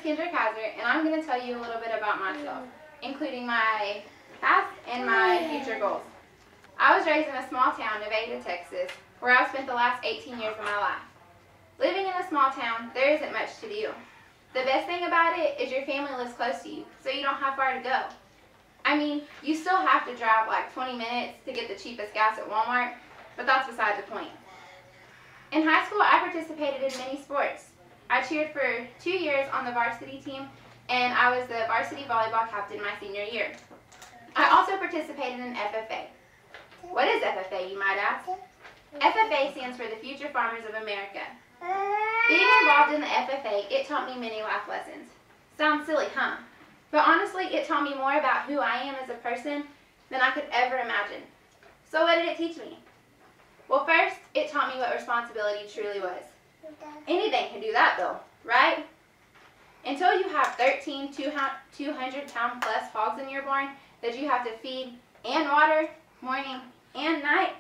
Kendra Kaiser, and I'm going to tell you a little bit about myself, including my past and my future goals. I was raised in a small town of Ada, Texas, where I've spent the last 18 years of my life. Living in a small town, there isn't much to do. The best thing about it is your family lives close to you, so you don't have far to go. I mean, you still have to drive like 20 minutes to get the cheapest gas at Walmart, but that's beside the point. In high school, I participated in many sports. I cheered for 2 years on the varsity team, and I was the varsity volleyball captain my senior year. I also participated in FFA. What is FFA, you might ask? FFA stands for the Future Farmers of America. Being involved in the FFA, it taught me many life lessons. Sounds silly, huh? But honestly, it taught me more about who I am as a person than I could ever imagine. So what did it teach me? Well, first, it taught me what responsibility truly was. Anything can do that though, right? Until you have 13 200-pound plus hogs in your barn that you have to feed and water morning and night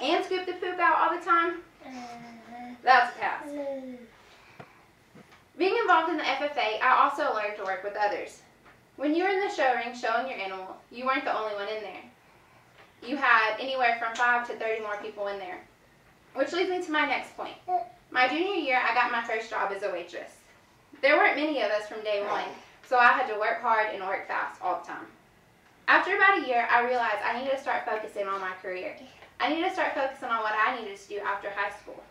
and scoop the poop out all the time, that's a task. Being involved in the FFA, I also learned to work with others. When you were in the show ring showing your animal, you weren't the only one in there. You had anywhere from 5 to 30 more people in there. Which leads me to my next point. My junior year, I got my first job as a waitress. There weren't many of us from day one, so I had to work hard and work fast all the time. After about a year, I realized I needed to start focusing on my career. I needed to start focusing on what I needed to do after high school.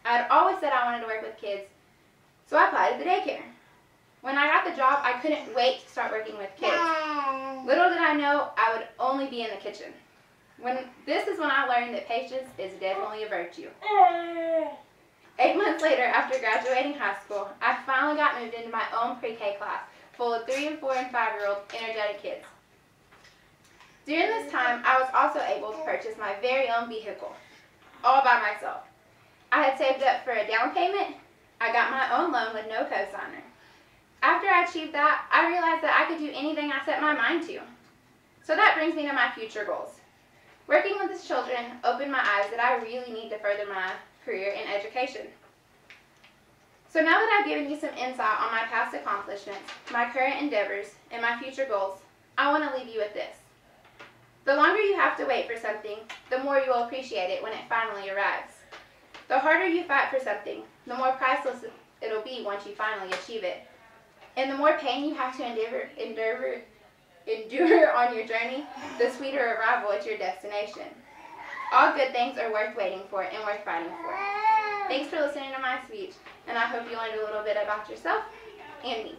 I had always said I wanted to work with kids, so I applied at the daycare. When I got the job, I couldn't wait to start working with kids. Little did I know I would only be in the kitchen. This is when I learned that patience is definitely a virtue. 8 months later, after graduating high school, I finally got moved into my own pre-K class full of 3-, and 4-, and 5-year-old energetic kids. During this time, I was also able to purchase my very own vehicle, all by myself. I had saved up for a down payment. I got my own loan with no cosigner. After I achieved that, I realized that I could do anything I set my mind to. So that brings me to my future goals. Working with these children opened my eyes that I really need to further my career in education. So now that I've given you some insight on my past accomplishments, my current endeavors, and my future goals, I want to leave you with this. The longer you have to wait for something, the more you will appreciate it when it finally arrives. The harder you fight for something, the more priceless it'll be once you finally achieve it. And the more pain you have to endure on your journey, the sweeter arrival at your destination. All good things are worth waiting for and worth fighting for. Thanks for listening to my speech, and I hope you learned a little bit about yourself and me.